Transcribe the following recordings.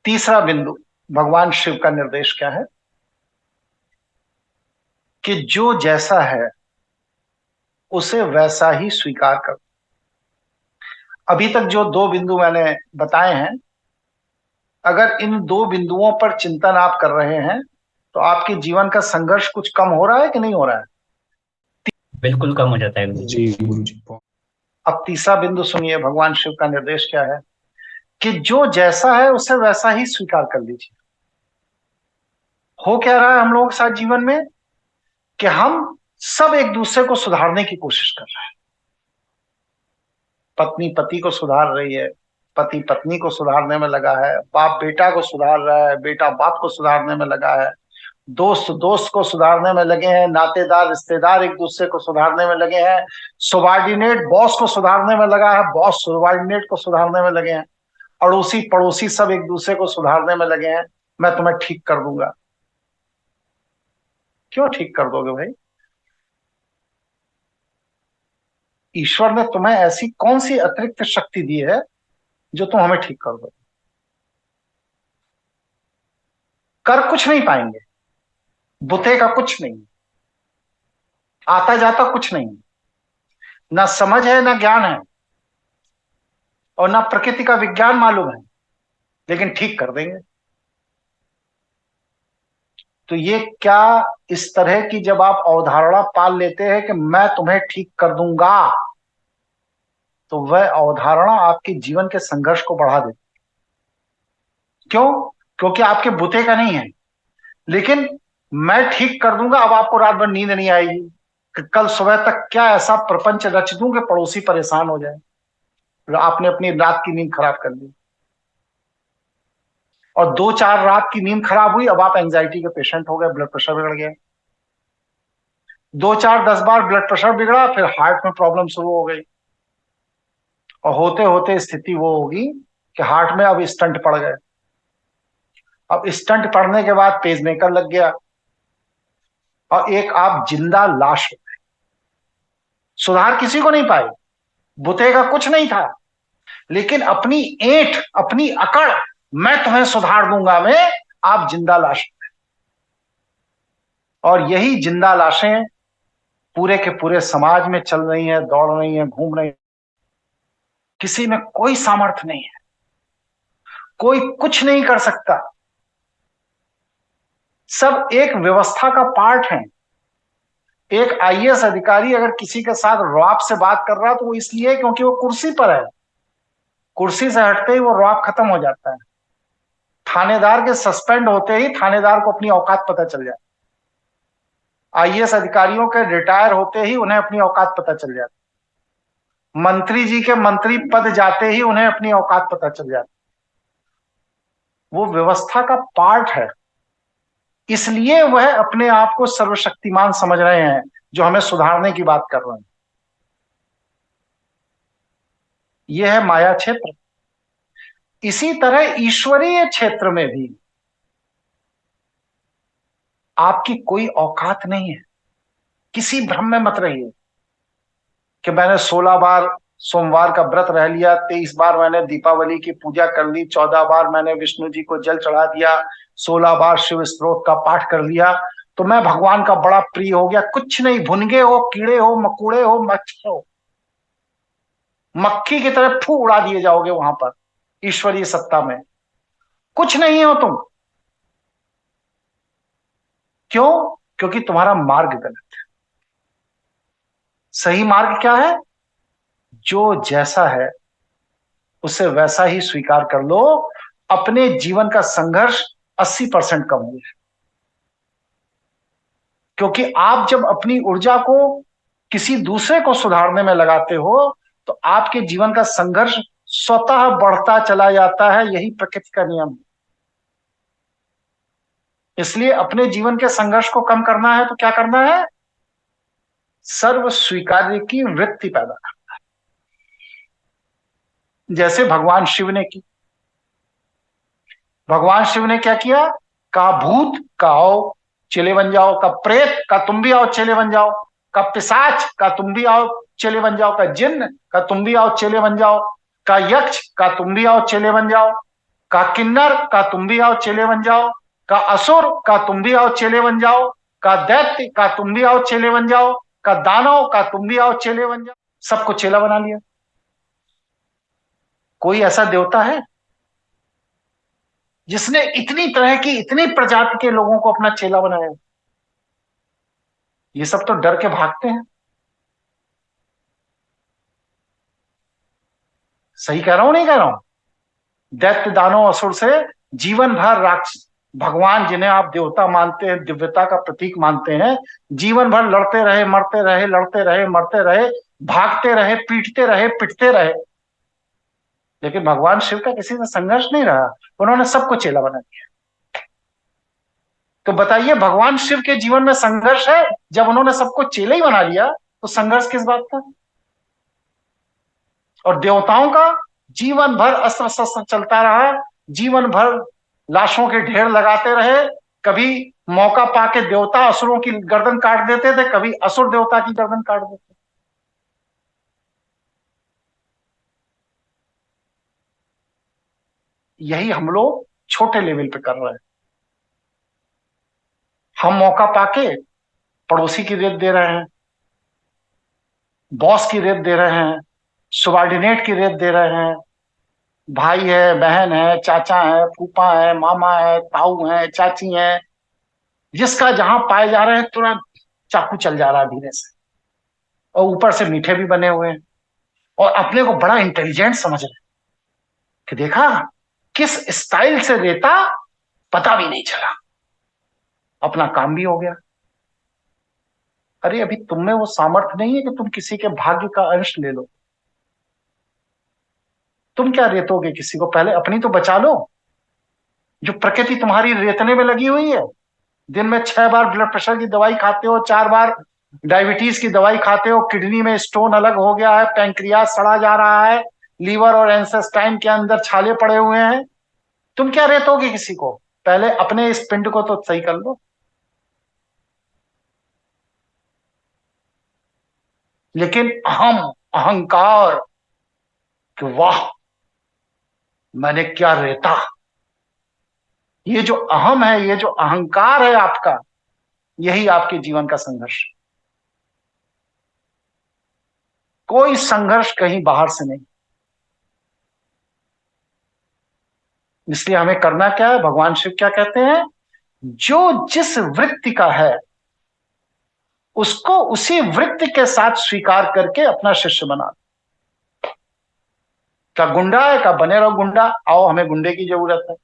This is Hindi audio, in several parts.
तीसरा बिंदु, भगवान शिव का निर्देश क्या है कि जो जैसा है उसे वैसा ही स्वीकार कर। अभी तक जो दो बिंदु मैंने बताए हैं, अगर इन दो बिंदुओं पर चिंतन आप कर रहे हैं तो आपके जीवन का संघर्ष कुछ कम हो रहा है कि नहीं हो रहा है? बिल्कुल कम हो जाता है गुरु जी। जी गुरु जी। अब तीसरा बिंदु सुनिए, भगवान शिव का निर्देश क्या है कि जो जैसा है उसे वैसा ही स्वीकार कर लीजिए। हो क्या रहा है हम लोगों के साथ जीवन में कि हम सब एक दूसरे को सुधारने की कोशिश कर रहे हैं। पत्नी पति को सुधार रही है, पति पत्नी को सुधारने में लगा है, बाप बेटा को सुधार रहा है, बेटा बाप को सुधारने में लगा है, दोस्त दोस्त को सुधारने में लगे हैं, नातेदार रिश्तेदार एक दूसरे को सुधारने में लगे हैं, सुबार्डिनेट बॉस को सुधारने में लगा है, बॉस सुबार्डिनेट को सुधारने में लगे हैं, अड़ोसी पड़ोसी सब एक दूसरे को सुधारने में लगे हैं। मैं तुम्हें ठीक कर दूंगा। क्यों ठीक कर दोगे भाई? ईश्वर ने तुम्हें ऐसी कौन सी अतिरिक्त शक्ति दी है जो तुम हमें ठीक कर दो? कर कुछ नहीं पाएंगे, बुते का कुछ नहीं, आता जाता कुछ नहीं, ना समझ है ना ज्ञान है और ना प्रकृति का विज्ञान मालूम है, लेकिन ठीक कर देंगे। तो ये क्या, इस तरह की जब आप अवधारणा पाल लेते हैं कि मैं तुम्हें ठीक कर दूंगा, तो वह अवधारणा आपके जीवन के संघर्ष को बढ़ा देती। क्यों? क्योंकि आपके बुते का नहीं है, लेकिन मैं ठीक कर दूंगा। अब आपको रात भर नींद नहीं आएगी कि कल सुबह तक क्या ऐसा प्रपंच रच दूं कि पड़ोसी परेशान हो जाए। आपने अपनी रात की नींद खराब कर दी, और दो चार रात की नींद खराब हुई, अब आप एंजाइटी के पेशेंट हो गए, ब्लड प्रेशर बिगड़ गया। दो चार 10 बार ब्लड प्रेशर बिगड़ा, फिर हार्ट में प्रॉब्लम शुरू हो गई, और होते होते स्थिति वो होगी कि हार्ट में अब स्टंट पड़ गए। अब स्टंट पड़ने के बाद पेसमेकर लग गया, और एक आप जिंदा लाश हो गए। सुधार किसी को नहीं पाए, बुते का कुछ नहीं था, लेकिन अपनी ऐंठ, अपनी अकड़, मैं तुम्हें सुधार दूंगा में आप जिंदा लाश हो गए। और यही जिंदा लाशें पूरे के पूरे समाज में चल रही हैं, दौड़ रही हैं, घूम रही हैं। किसी में कोई सामर्थ्य नहीं है, कोई कुछ नहीं कर सकता। सब एक व्यवस्था का पार्ट है। एक आईएएस अधिकारी अगर किसी के साथ रौब से बात कर रहा है तो वो इसलिए है क्योंकि वो कुर्सी पर है। कुर्सी से हटते ही वो रौब खत्म हो जाता है। थानेदार के सस्पेंड होते ही थानेदार को अपनी औकात पता चल जाती है। आईएएस अधिकारियों के रिटायर होते ही उन्हें अपनी औकात पता चल जाती है। मंत्री जी के मंत्री पद जाते ही उन्हें अपनी औकात पता चल जाती है। वो व्यवस्था का पार्ट है, इसलिए वह अपने आप को सर्वशक्तिमान समझ रहे हैं जो हमें सुधारने की बात कर रहे हैं। यह है माया क्षेत्र। इसी तरह ईश्वरीय क्षेत्र में भी आपकी कोई औकात नहीं है। किसी भ्रम में मत रहिए कि मैंने 16 बार सोमवार का व्रत रह लिया, 23 बार मैंने दीपावली की पूजा कर ली, 14 बार मैंने विष्णु जी को जल चढ़ा दिया, 16 बार शिव स्तोत्र का पाठ कर लिया, तो मैं भगवान का बड़ा प्रिय हो गया। कुछ नहीं, भुनगे हो, कीड़े हो, मकोड़े हो, मच्छर हो, मक्खी की तरह फू उड़ा दिए जाओगे वहां पर ईश्वरीय सत्ता में। कुछ नहीं हो तुम। क्यों? क्योंकि तुम्हारा मार्ग गलत है। सही मार्ग क्या है? जो जैसा है उसे वैसा ही स्वीकार कर लो। अपने जीवन का संघर्ष 80% कम हो जाए। क्योंकि आप जब अपनी ऊर्जा को किसी दूसरे को सुधारने में लगाते हो तो आपके जीवन का संघर्ष स्वतः बढ़ता चला जाता है। यही प्रकृति का नियम है। इसलिए अपने जीवन के संघर्ष को कम करना है तो क्या करना है? सर्व स्वीकार्य की वृत्ति पैदा करना है, जैसे भगवान शिव ने की। भगवान शिव ने क्या किया? का भूत का आओ चेले बन जाओ, का प्रेत का तुम भी आओ चेले बन जाओ, का पिशाच का तुम भी आओ चेले बन जाओ, का जिन्न का तुम भी आओ चेले बन जाओ, का यक्ष का तुम भी आओ चेले बन जाओ, का किन्नर का तुम भी आओ चेले बन जाओ, का असुर का तुम भी आओ चेले बन जाओ, का दैत्य का तुम भी आओ चेले बन जाओ, का दानव का तुम भी आओ चेले बन जाओ। सबको चेला बना लिया। कोई ऐसा देवता है जिसने इतनी तरह की इतनी प्रजाति के लोगों को अपना चेला बनाया? ये सब तो डर के भागते हैं। सही कह रहा हूं नहीं कह रहा हूं? दैत्य दानव असुर से जीवन भर राक्षस, भगवान जिन्हें आप देवता मानते हैं, दिव्यता का प्रतीक मानते हैं, जीवन भर लड़ते रहे, मरते रहे, लड़ते रहे, मरते रहे, भागते रहे, पीटते रहे, पिटते रहे, लेकिन भगवान शिव का किसी से संघर्ष नहीं रहा। उन्होंने सबको चेला बना दिया। तो बताइए, भगवान शिव के जीवन में संघर्ष है? जब उन्होंने सबको चेला ही बना लिया तो संघर्ष किस बात का? और देवताओं का जीवन भर अस्त्र शस्त्र चलता रहा, जीवन भर लाशों के ढेर लगाते रहे। कभी मौका पाके देवता असुरों की गर्दन काट देते थे, कभी असुर देवता की गर्दन काट देते। यही हम लोग छोटे लेवल पे कर रहे हैं। हम मौका पाके पड़ोसी की रेत दे रहे हैं, बॉस की रेत दे रहे हैं, सुबार्डिनेट की रेत दे रहे हैं, भाई है, बहन है, चाचा है, फूफा है, मामा है, ताऊ है, चाची है, जिसका जहां पाए जा रहे हैं तुरंत चाकू चल जा रहा है धीरे से। और ऊपर से मीठे भी बने हुए हैं और अपने को बड़ा इंटेलिजेंट समझ रहे हैं कि देखा किस स्टाइल से रेता, पता भी नहीं चला, अपना काम भी हो गया। अरे अभी तुम में वो सामर्थ्य नहीं है कि तुम किसी के भाग्य का अंश ले लो। तुम क्या रेतोगे किसी को? पहले अपनी तो बचा लो। जो प्रकृति तुम्हारी रेतने में लगी हुई है, दिन में 6 बार ब्लड प्रेशर की दवाई खाते हो, 4 बार डायबिटीज की दवाई खाते हो, किडनी में स्टोन अलग हो गया है, पैंक्रियास सड़ा जा रहा है, लीवर और इंटेस्टाइन के अंदर छाले पड़े हुए हैं, तुम क्या रेतोगे किसी को? पहले अपने इस पिंड को तो सही कर लो। लेकिन अहंकार कि वाह मैंने क्या रेता, ये जो अहम है, ये जो अहंकार है आपका, यही आपके जीवन का संघर्ष। कोई संघर्ष कहीं बाहर से नहीं। इसलिए हमें करना क्या है? भगवान शिव क्या कहते हैं? जो जिस वृत्ति का है उसको उसी वृत्ति के साथ स्वीकार करके अपना शिष्य बना। क्या गुंडा है? का बने रहो गुंडा, आओ हमें गुंडे की जरूरत है।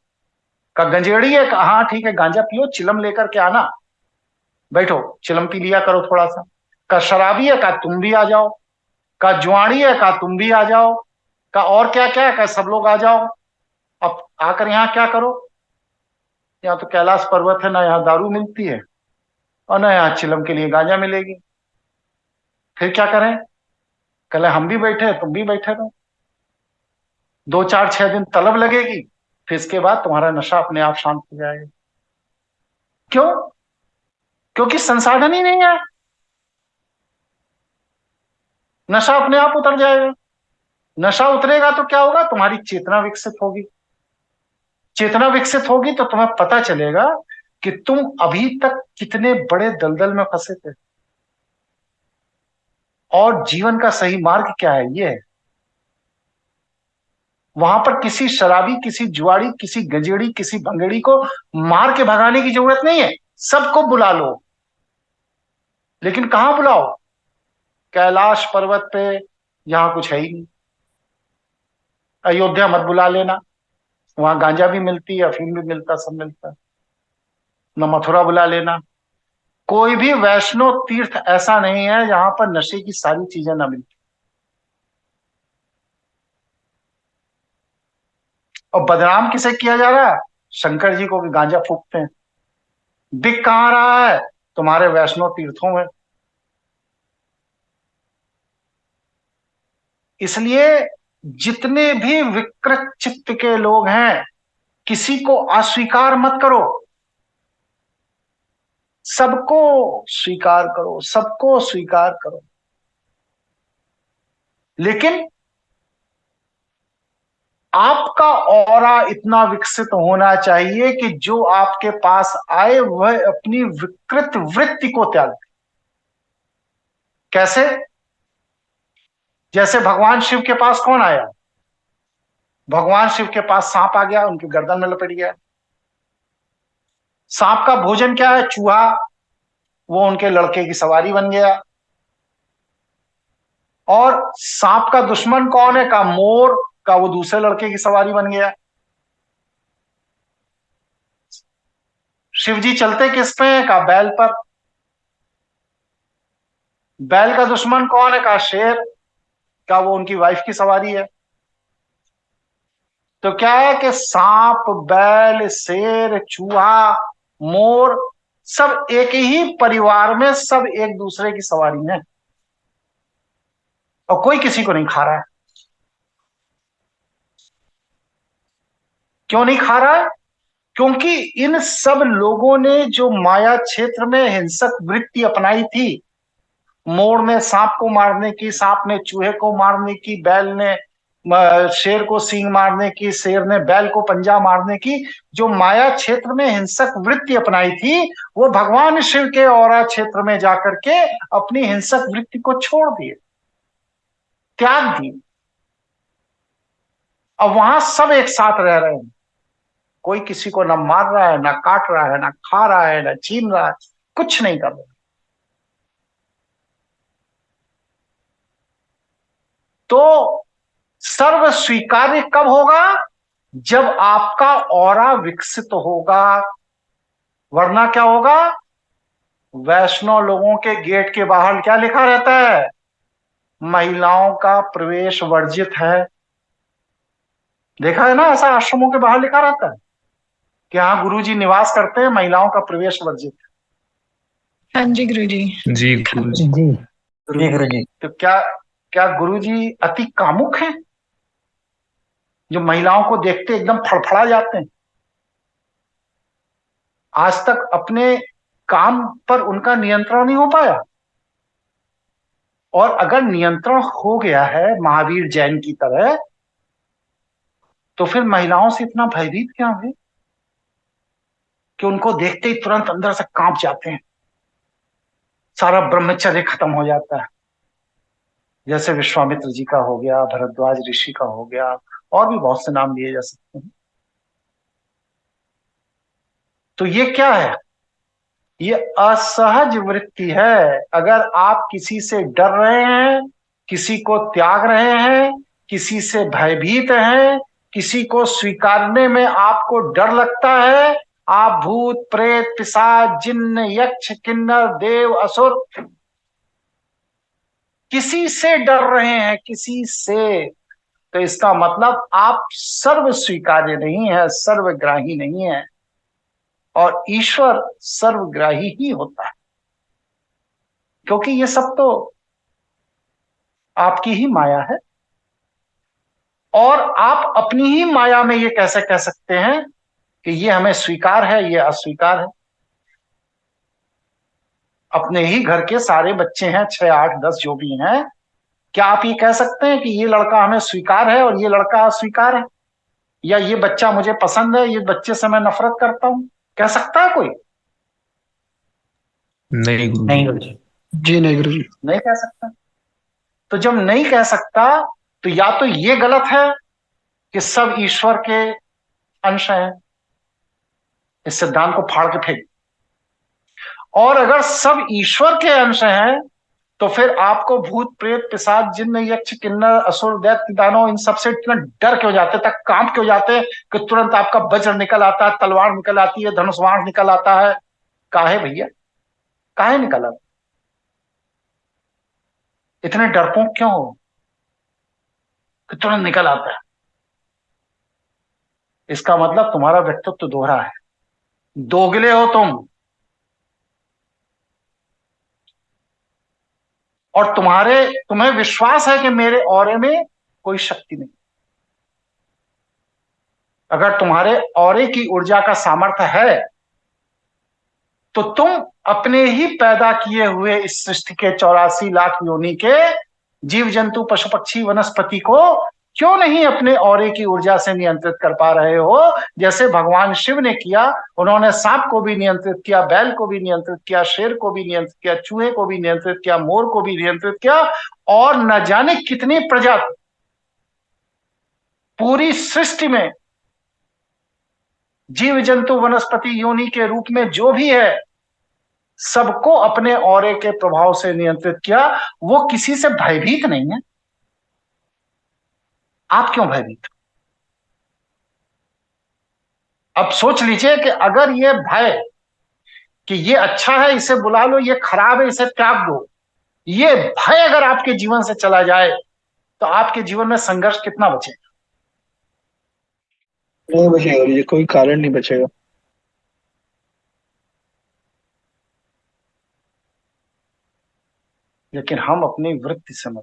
का गंजेड़ी है? का हाँ ठीक है, गांजा पियो, चिलम लेकर के आना, बैठो चिलम पी लिया करो थोड़ा सा। का शराबी है? का तुम भी आ जाओ। का जुआड़ी है? का तुम भी आ जाओ। का और क्या क्या है? का सब लोग आ जाओ। अब आकर यहाँ क्या करो? यहाँ तो कैलाश पर्वत है, ना यहाँ दारू मिलती है और ना यहाँ चिलम के लिए गांजा मिलेगी। फिर क्या करें? कल हम भी बैठे तुम भी बैठे रहो, 2 4 6 दिन तलब लगेगी, फिर इसके बाद तुम्हारा नशा अपने आप शांत हो जाएगा। क्यों? क्योंकि संसाधन ही नहीं है, नशा अपने आप उतर जाएगा। नशा उतरेगा तो क्या होगा? तुम्हारी चेतना विकसित होगी। चेतना विकसित होगी तो तुम्हें पता चलेगा कि तुम अभी तक कितने बड़े दलदल में फंसे थे और जीवन का सही मार्ग क्या है, ये है। वहां पर किसी शराबी, किसी जुआड़ी, किसी गंजेड़ी, किसी भंगेड़ी को मार के भगाने की जरूरत नहीं है। सबको बुला लो, लेकिन कहां बुलाओ? कैलाश पर्वत पे, यहां कुछ है ही नहीं। अयोध्या मत बुला लेना, वहां गांजा भी मिलती है, अफीम भी मिलता, सब मिलता है। न मथुरा बुला लेना। कोई भी वैष्णो तीर्थ ऐसा नहीं है जहां पर नशे की सारी चीजें ना मिलती। और बदनाम किसे किया जा रहा है? शंकर जी को भी गांजा फूकते हैं। बिक कहां रहा है? तुम्हारे वैष्णो तीर्थों में। इसलिए जितने भी विकृत चित्त के लोग हैं, किसी को अस्वीकार मत करो, सबको स्वीकार करो, सबको स्वीकार करो। लेकिन आपका ऑरा इतना विकसित होना चाहिए कि जो आपके पास आए वह अपनी विकृत वृत्ति को त्याग दे। कैसे? जैसे भगवान शिव के पास कौन आया? भगवान शिव के पास सांप आ गया, उनकी गर्दन में लपेट गया। सांप का भोजन क्या है? चूहा। वो उनके लड़के की सवारी बन गया। और सांप का दुश्मन कौन है? का मोर। का वो दूसरे लड़के की सवारी बन गया। शिवजी चलते किस पे हैं? का बैल पर। बैल का दुश्मन कौन है? का शेर। का वो उनकी वाइफ की सवारी है। तो क्या है कि सांप, बैल, शेर, चूहा, मोर सब एक ही परिवार में, सब एक दूसरे की सवारी है, और कोई किसी को नहीं खा रहा है। क्यों नहीं खा रहा है? क्योंकि इन सब लोगों ने जो माया क्षेत्र में हिंसक वृत्ति अपनाई थी, मोर ने सांप को मारने की, सांप ने चूहे को मारने की, बैल ने शेर को सींग मारने की, शेर ने बैल को पंजा मारने की, जो माया क्षेत्र में हिंसक वृत्ति अपनाई थी, वो भगवान शिव के औरा क्षेत्र में जाकर के अपनी हिंसक वृत्ति को छोड़ दिए, त्याग दी। अब वहां सब एक साथ रह रहे हैं, कोई किसी को ना मार रहा है, ना काट रहा है, ना खा रहा है, ना छीन रहा है, कुछ नहीं कर रहा। तो सर्व स्वीकार्य कब होगा? जब आपका ऑरा विकसित होगा। वरना क्या होगा? वैष्णव लोगों के गेट के बाहर क्या लिखा रहता है? महिलाओं का प्रवेश वर्जित है। देखा है ना, ऐसा आश्रमों के बाहर लिखा रहता है कि हाँ गुरुजी निवास करते हैं, महिलाओं का प्रवेश वर्जित है। हाँ जी गुरुजी। जी गुरुजी। जी गुरुजी। तो क्या क्या गुरुजी अति कामुक हैं, जो महिलाओं को देखते एकदम फड़फड़ा जाते हैं? आज तक अपने काम पर उनका नियंत्रण नहीं हो पाया, और अगर नियंत्रण हो गया है महावीर जैन की तरह, तो फिर महिलाओं से इतना भयभीत क्या है कि उनको देखते ही तुरंत अंदर से कांप जाते हैं, सारा ब्रह्मचर्य खत्म हो जाता है। जैसे विश्वामित्र जी का हो गया, भरद्वाज ऋषि का हो गया, और भी बहुत से नाम लिए जा सकते हैं। तो ये क्या है? ये असहज वृत्ति है। अगर आप किसी से डर रहे हैं, किसी को त्याग रहे हैं, किसी से भयभीत हैं, किसी को स्वीकारने में आपको डर लगता है, आप भूत, प्रेत, पिशाच, जिन्न, यक्ष, किन्नर, देव, असुर, किसी से डर रहे हैं, किसी से, तो इसका मतलब आप सर्व स्वीकार्य नहीं है, सर्वग्राही नहीं है। और ईश्वर सर्वग्राही ही होता है, क्योंकि ये सब तो आपकी ही माया है। और आप अपनी ही माया में ये कैसे कह सकते हैं कि ये हमें स्वीकार है, ये अस्वीकार है? अपने ही घर के सारे बच्चे हैं, 6, 8, 10 जो भी हैं, क्या आप ये कह सकते हैं कि ये लड़का हमें स्वीकार है और ये लड़का अस्वीकार है, या ये बच्चा मुझे पसंद है, ये बच्चे से मैं नफरत करता हूं? कह सकता है कोई? नहीं गुरुजी। नहीं गुरुजी। जी नहीं गुरुजी। नहीं कह सकता। तो जब नहीं कह सकता, तो या तो ये गलत है कि सब ईश्वर के अंश हैं, इस सिद्धांत को फाड़ के फेंक। और अगर सब ईश्वर के अंश हैं, तो फिर आपको भूत, प्रेत, पिशाच, जिन्न, यक्ष, किन्नर, असुर, दैत्य, दानव, इन सबसे इतना डर क्यों जाते तक, कांप क्यों जाते कि तुरंत आपका वज्र निकल आता है, तलवार निकल आती है, धनुष बाण निकल आता है? काहे भैया, काहे निकल आता? इतने डरपोक क्यों हो कि तुरंत निकल आता है? इसका मतलब तुम्हारा व्यक्तित्व दोहरा है, दोगले हो तुम, और तुम्हें विश्वास है कि मेरे औरे में कोई शक्ति नहीं। अगर तुम्हारे औरे की ऊर्जा का सामर्थ्य है, तो तुम अपने ही पैदा किए हुए इस सृष्टि के 84 लाख योनि के जीव जंतु, पशु पक्षी, वनस्पति को क्यों नहीं अपने औरे की ऊर्जा से नियंत्रित कर पा रहे हो, जैसे भगवान शिव ने किया। उन्होंने सांप को भी नियंत्रित किया, बैल को भी नियंत्रित किया, शेर को भी नियंत्रित किया, चूहे को भी नियंत्रित किया, मोर को भी नियंत्रित किया, और न जाने कितनी प्रजाति पूरी सृष्टि में जीव जंतु वनस्पति योनि के रूप में जो भी है, सबको अपने औरे के प्रभाव से नियंत्रित किया। वो किसी से भयभीत नहीं है। आप क्यों भयभीत हो? अब सोच लीजिए कि अगर ये भय कि ये अच्छा है इसे बुला लो, ये खराब है इसे त्याग दो, ये भय अगर आपके जीवन से चला जाए तो आपके जीवन में संघर्ष कितना बचेगा? नहीं बचेगा, ये कोई कारण नहीं बचेगा। लेकिन हम अपनी वृत्ति समझ